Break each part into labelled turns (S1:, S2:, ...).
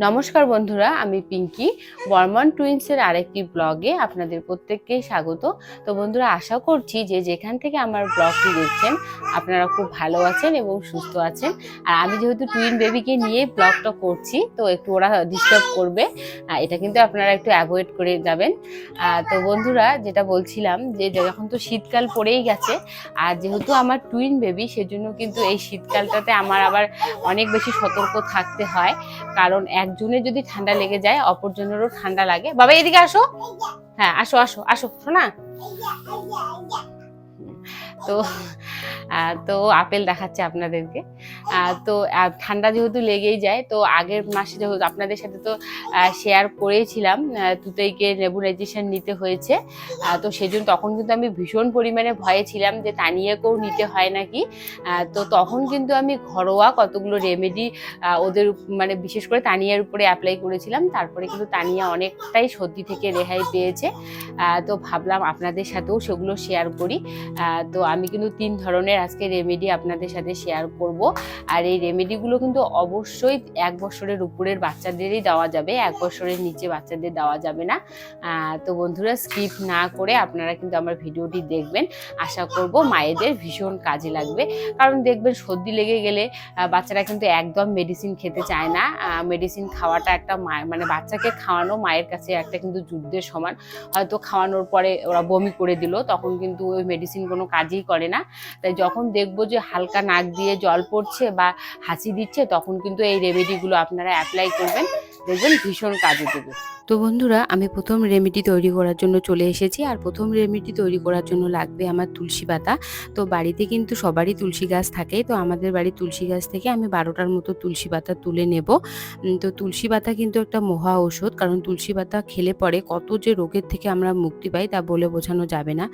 S1: নমস্কার বন্ধুরা, আমি পিঙ্কি বর্মন টুইন্সের আরেকটি ব্লগে আপনাদের প্রত্যেককেই স্বাগত। তো বন্ধুরা, আশা করছি যে যেখান থেকে আমার ব্লগটি দেখছেন আপনারা খুব ভালো আছেন এবং সুস্থ আছেন। আর আমি যেহেতু টুইন বেবিকে নিয়ে ব্লগটা করছি, তো একটু ওরা ডিস্টার্ব করবে, এটা কিন্তু আপনারা একটু অ্যাভয়েড করে যাবেন। তো বন্ধুরা, যেটা বলছিলাম যে যখন তো শীতকাল পড়েই গেছে, আর যেহেতু আমার টুইন বেবি সেজন্য কিন্তু এই শীতকালটাতে আমার আবার অনেক বেশি সতর্ক থাকতে হয়। কারণ একজনের যদি ঠান্ডা লেগে যায় অপরজনেরও ঠান্ডা লাগে। বাবা এদিকে আসো, হ্যাঁ আসো আসো আসো শোনা। তো তো আপেল দেখাচ্ছে আপনাদেরকে। তো ঠান্ডা যেহেতু লেগেই যায়, তো আগের মাসে যেহেতু আপনাদের সাথে তো শেয়ার করেছিলাম তুতেইকে নেবুলাইজেশন নিতে হয়েছে। তো সেজন্য তখন কিন্তু আমি ভীষণ পরিমাণে ভয়ে ছিলাম যে তানিয়াকেও নিতে হয় নাকি। তো তখন কিন্তু আমি ঘরোয়া কতগুলো রেমেডি ওদের মানে বিশেষ করে তানিয়ার উপরে অ্যাপ্লাই করেছিলাম। তারপরে কিন্তু তানিয়া অনেকটাই সর্দি থেকে রেহাই পেয়েছে। তো ভাবলাম আপনাদের সাথেও সেগুলো শেয়ার করি। তো আমি কিন্তু 3 ধরনের আজকে রেমেডি আপনাদের সাথে শেয়ার করব। আর এই রেমেডিগুলো কিন্তু অবশ্যই 1 বছরের উপরের বাচ্চাদেরই দেওয়া যাবে, 1 বছরের নিচে বাচ্চাদের দেওয়া যাবে না। তো বন্ধুরা, স্কিপ না করে আপনারা কিন্তু আমার ভিডিওটি দেখবেন। আশা করব মায়েদের ভীষণ কাজে লাগবে। কারণ দেখবেন সর্দি লেগে গেলে বাচ্চারা কিন্তু একদম মেডিসিন খেতে চায় না। মেডিসিন খাওয়াটা একটা মানে বাচ্চাকে খাওয়ানো মায়ের কাছে একটা কিন্তু যুদ্ধের সমান। হয়তো খাওয়ানোর পরে ওরা বমি করে দিল, তখন কিন্তু ওই মেডিসিন কোনো কাজই করে না। তাই যখন দেখবো যে হালকা নাক দিয়ে জল পড়ছে বা হাঁচি দিচ্ছে, তখন কিন্তু এই রেমেডিগুলো আপনারা অ্যাপ্লাই করবেন, দেখবেন ভীষণ কাজে দেবে। তো বন্ধুরা, আমি প্রথম রেমেডি তৈরি করার জন্য চলে এসেছি। আর প্রথম রেমেডি তৈরি করার জন্য লাগবে আমার তুলসী পাতা। তো বাড়িতে কিন্তু সবারই তুলসী গাছ থাকে। তো আমাদের বাড়ির তুলসী গাছ থেকে আমি 12টার মতো তুলসী পাতা তুলে নেব। তো তুলসী পাতা কিন্তু একটা মহা ঔষধ, কারণ তুলসী পাতা খেলে পরে কত যে রোগের থেকে আমরা মুক্তি পাই তা বলে বোঝানো যাবে না।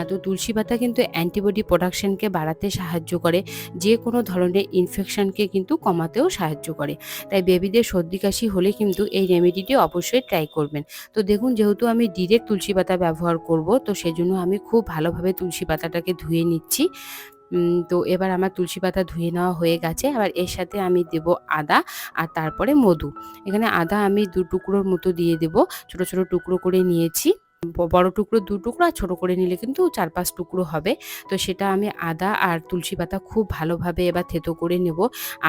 S1: তো তুলসী পাতা কিন্তু অ্যান্টিবডি প্রোডাকশনকে বাড়াতে সাহায্য করে, যে কোনো ধরনের ইনফেকশনকে কিন্তু কমাতেও সাহায্য করে। তাই বেবিদের সর্দি কাশি হলে কিন্তু এই রেমেডিটি অবশ্যই ট্রাই করবেন। তো দেখুন, যেহেতু আমি ডিরেক্ট তুলসী পাতা ব্যবহার করব, তো সেজন্য আমি খুব ভালোভাবে তুলসী পাতাটাকে ধুয়ে নিচ্ছি। তো এবার আমার তুলসী পাতা ধুয়ে নেওয়া হয়ে গেছে। আবার এর সাথে আমি দেব আদা আর তারপরে মধু। এখানে আদা আমি 2 টুকরোর মতো দিয়ে দেব। ছোট ছোট টুকরো করে নিয়েছি। বড় টুকরো 2 টুকরো, আর ছোট করে নিলে কিন্তু 4-5 টুকরো হবে। তো সেটা আমি আদা আর তুলসী পাতা খুব ভালোভাবে এবার থেতো করে নেব।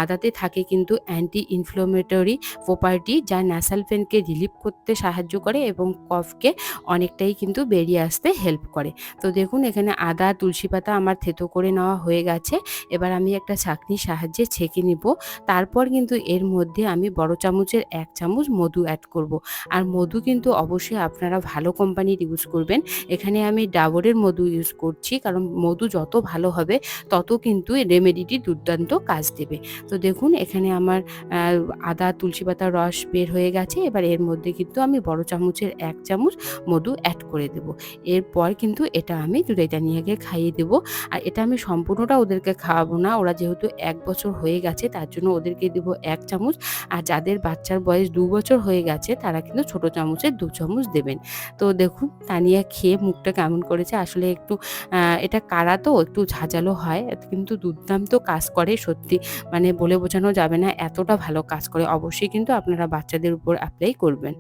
S1: আদাতে থাকে কিন্তু অ্যান্টি ইনফ্ল্যামেটরি প্রপার্টি, যা ন্যাসাল পেনকে রিলিফ করতে সাহায্য করে এবং কফকে অনেকটাই কিন্তু বেরিয়ে আসতে হেল্প করে। তো দেখুন, এখানে আদা তুলসী পাতা আমার থেতো করে নেওয়া হয়ে গেছে। এবার আমি একটা ছাঁকনির সাহায্যে ছেঁকে নিব। তারপর কিন্তু এর মধ্যে আমি বড় চামচের 1 চামচ মধু অ্যাড করব। আর মধু কিন্তু অবশ্যই আপনারা ভালো কোম্পানির ইউজ করবেন। এখানে আমি ডাবরের মধু ইউজ করছি, কারণ মধু যত ভালো হবে তত কিন্তু এই রেমেডিটি দুর্দান্ত কাজ দেবে। তো দেখুন, এখানে আমার আদা তুলসী পাতার রস বের হয়ে গেছে। এবার এর মধ্যে কিন্তু আমি বড় চামচের 1 চামচ মধু অ্যাড করে দেব। এরপর কিন্তু এটা আমি দুটানিয়াকে খাইয়ে দেব। আর এটা আমি সম্পূর্ণটা ওদেরকে খাওয়াবো না, ওরা যেহেতু 1 বছর হয়ে গেছে তার জন্য ওদেরকে দেব 1 চামচ। আর যাদের বাচ্চার বয়স 2 বছর হয়ে গেছে তারা কিন্তু ছোট চামচের 2 চামচ দেবেন। তো দেখুন, তানিয়া খেয়ে মুখটা কেমন করেছে। আসলে একটু এটা কাড়া তো একটু ঝাঁঝালো হয়, কিন্তু দুর্দান্ত কাজ করে সত্যি, মানে বলে বোঝানো যাবে না এতটা ভালো কাজ করে। অবশ্যই কিন্তু আপনারা বাচ্চাদের উপর অ্যাপ্লাই করবেন।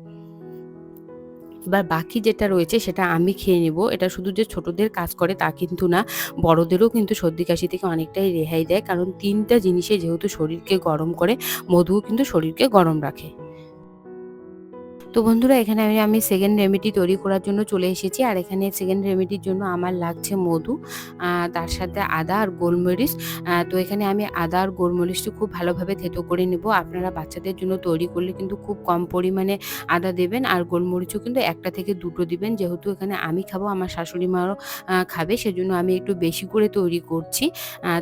S1: এবার বাকি যেটা রয়েছে সেটা আমি খেয়ে নেব। এটা শুধু যে ছোটদের কাজ করে তা কিন্তু না, বড়দেরও কিন্তু সর্দি কাশি থেকে অনেকটাই রেহাই দেয়। কারণ 3টা জিনিসে যেহেতু শরীরকে গরম করে, মধুও কিন্তু শরীরকে গরম রাখে। তো বন্ধুরা, এখানে আমি সেকেন্ড রেমেডি তৈরি করার জন্য চলে এসেছি। আর এখানে সেকেন্ড রেমেডির জন্য আমার লাগছে মধু, তার সাথে আদা আর গোলমরিচ। তো এখানে আমি আদা আর গোলমরিচটি খুব ভালোভাবে থেতো করে নেব। আপনারা বাচ্চাদের জন্য তৈরি করলে কিন্তু খুব কম পরিমাণে আদা দেবেন, আর গোলমরিচও কিন্তু 1টা থেকে 2টো দিবেন। যেহেতু এখানে আমি খাবো, আমার শাশুড়ি মাও খাবে, সেজন্য আমি একটু বেশি করে তৈরি করছি।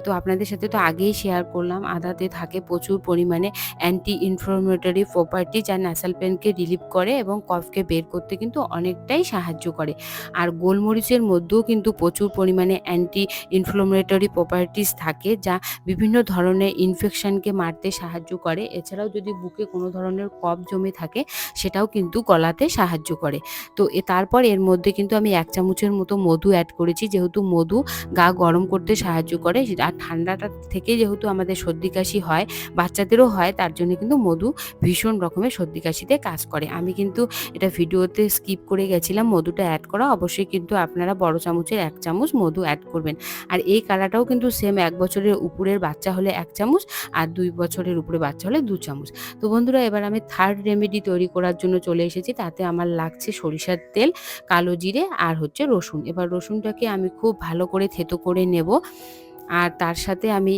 S1: তো আপনাদের সাথে তো আগেই শেয়ার করলাম, আদাতে থাকে প্রচুর পরিমাণে অ্যান্টি ইনফ্ল্যামেটরি প্রপার্টি, যা ন্যাসাল পেনকে রিলিফ করে এবং কফকে বের করতে কিন্তু অনেকটাই সাহায্য করে। আর গোলমরিচের মধ্যেও কিন্তু প্রচুর পরিমাণে অ্যান্টি ইনফ্লামেটরি প্রপার্টিস থাকে, যা বিভিন্ন ধরনের ইনফেকশনকে মারতে সাহায্য করে। এছাড়াও যদি বুকে কোনো ধরনের কফ জমে থাকে সেটাও কিন্তু গলাতে সাহায্য করে। তো তারপর এর মধ্যে কিন্তু আমি 1 চামচের মতো মধু অ্যাড করেছি, যেহেতু মধু গা গরম করতে সাহায্য করে। আর ঠান্ডাটা থেকে যেহেতু আমাদের সর্দি কাশি হয়, বাচ্চাদেরও হয়, তার জন্য কিন্তু মধু ভীষণ রকমের সর্দি কাশিতে কাজ করে। আমি কিন্তু এটা ভিডিওতে স্কিপ করে গেছিলাম মধুটা অ্যাড করা। অবশ্যই কিন্তু আপনারা বড় চামচের 1 চামচ মধু অ্যাড করবেন। আর এই কালাটাও কিন্তু সেম 1 বছরের উপরের বাচ্চা হলে 1 চামচ আর 2 বছরের উপরে বাচ্চা হলে 2 চামচ। তো বন্ধুরা, এবার আমি থার্ড রেমেডি তৈরি করার জন্য চলে এসেছি। তাতে আমার লাগছে সরিষার তেল, কালো জিরে আর হচ্ছে রসুন। এবার রসুনটাকে আমি খুব ভালো করে থেতো করে নেব। আর তার সাথে আমি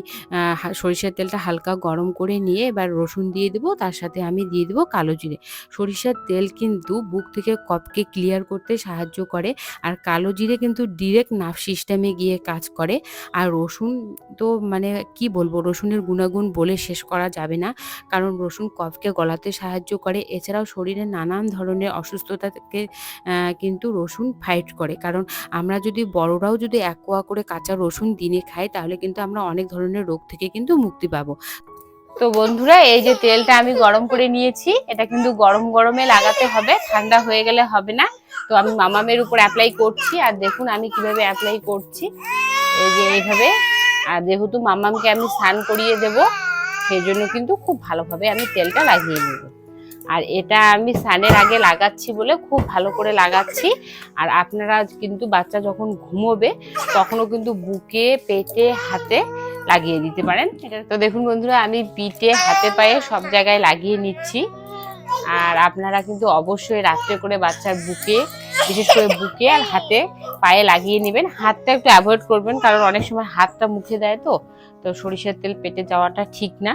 S1: সরিষার তেলটা হালকা গরম করে নিয়ে এবার রসুন দিয়ে দেবো, তার সাথে আমি দিয়ে দেবো কালো জিরে। সরিষার তেল কিন্তু বুক থেকে কফকে ক্লিয়ার করতে সাহায্য করে, আর কালো জিরে কিন্তু ডিরেক্ট নার্ভ সিস্টেমে গিয়ে কাজ করে। আর রসুন তো মানে কি বলবো, রসুনের গুণাগুণ বলে শেষ করা যাবে না, কারণ রসুন কফকে গলাতে সাহায্য করে। এছাড়াও শরীরে নানান ধরনের অসুস্থতাকে কিন্তু রসুন ফাইট করে। কারণ আমরা যদি বড়রাও যদি 1 কোয়া করে কাঁচা রসুন দিনে খাই, তাহলে কিন্তু আমরা অনেক ধরনের রোগ থেকে কিন্তু মুক্তি পাবো। তো বন্ধুরা, এই যে তেলটা আমি গরম করে নিয়েছি, এটা কিন্তু গরম গরমে লাগাতে হবে, ঠান্ডা হয়ে গেলে হবে না। তো আমি মামামের উপর অ্যাপ্লাই করছি, আর দেখুন আমি কিভাবে অ্যাপ্লাই করছি, এই যে এইভাবে। আর যেহেতু মামামকে আমি স্নান করিয়ে দেব, সেই জন্য কিন্তু খুব ভালোভাবে আমি তেলটা লাগিয়ে নেব। আর এটা আমি স্নানের আগে লাগাচ্ছি বলে খুব ভালো করে লাগাচ্ছি। আর আপনারা কিন্তু বাচ্চা যখন ঘুমোবে তখনও কিন্তু বুকে, পেটে, হাতে লাগিয়ে দিতে পারেন। তো দেখুন বন্ধুরা, আমি পিঠে, হাতে, পায়ে সব জায়গায় লাগিয়ে নিচ্ছি। আর আপনারা কিন্তু অবশ্যই রাত্রে করে বাচ্চার বুকে, বিশেষ করে বুকে আর হাতে, পায়ে লাগিয়ে নেবেন। হাতটা একটু অ্যাভয়েড করবেন, কারণ অনেক সময় হাতটা মুখে দেয়, তো সরিষার তেল পেটে যাওয়াটা ঠিক না।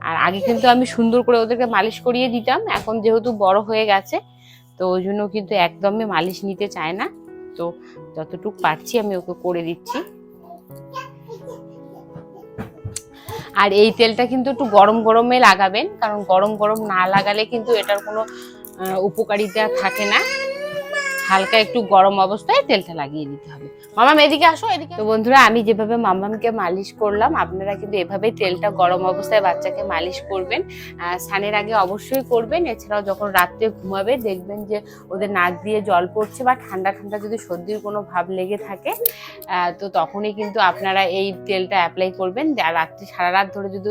S1: আর আগে কিন্তু আমি সুন্দর করে ওদেরকে মালিশ করিয়ে দিতাম, এখন যেহেতু বড় হয়ে গেছে তো ওই জন্য কিন্তু একদমই মালিশ নিতে চায় না। তো যতটুকু পারছি আমি ওকে করে দিচ্ছি। আর এই তেলটা কিন্তু একটু গরম গরমে লাগাবেন, কারণ গরম গরম না লাগালে কিন্তু এটার কোনো উপকারিতা থাকে না। হালকা একটু গরম অবস্থায় তেলটা লাগিয়ে দিতে হবে। মামাম এদিকে আসো, এদিকে। তো বন্ধুরা, আমি যেভাবে মামামকে মালিশ করলাম, আপনারা কিন্তু এভাবে তেলটা গরম অবস্থায় বাচ্চাকে মালিশ করবেন। স্নানের আগে অবশ্যই করবেন। এছাড়াও যখন রাত্রে ঘুমাবে দেখবেন যে ওদের নাক দিয়ে জল পড়ছে বা ঠান্ডা ঠান্ডা যদি সর্দির কোনো ভাব লেগে থাকে, তো তখনই কিন্তু আপনারা এই তেলটা অ্যাপ্লাই করবেন। আর রাত্রে সারা রাত ধরে যদি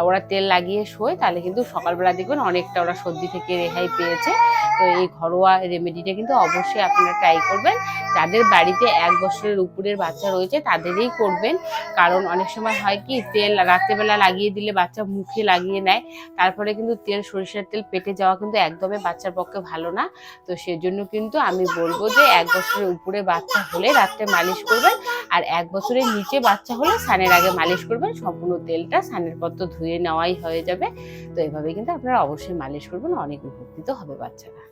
S1: ওরা তেল লাগিয়ে শোয়, তাহলে কিন্তু সকালবেলা দেখবেন অনেকটা ওরা সর্দি থেকে রেহাই পেয়েছে। তো এই ঘরোয়া রেমেডিটা কিন্তু অবশ্যই আপনারা ট্রাই করবেন। যাদের বাড়িতে 1 বছরের উপরের বাচ্চা রয়েছে তাদেরই করবেন, কারণ অনেক সময় হয় কি, তেল রাত্রেবেলা লাগিয়ে দিলে বাচ্চা মুখে লাগিয়ে নেয়, তারপরে কিন্তু সরিষার তেল পেটে যাওয়া কিন্তু একদমই বাচ্চার পক্ষে ভালো না। তো সেজন্য কিন্তু আমি বলবো যে 1 বছরের উপরে বাচ্চা হলে রাত্রে মালিশ করবেন, আর 1 বছরের নিচে বাচ্চা হলে স্নানের আগে মালিশ করবেন। সম্পূর্ণ তেলটা স্নানের পর তো ধুয়ে নেওয়াই হয়ে যাবে। তো এভাবে কিন্তু আপনারা অবশ্যই মালিশ করবেন, অনেক উপকৃত হবে বাচ্চারা।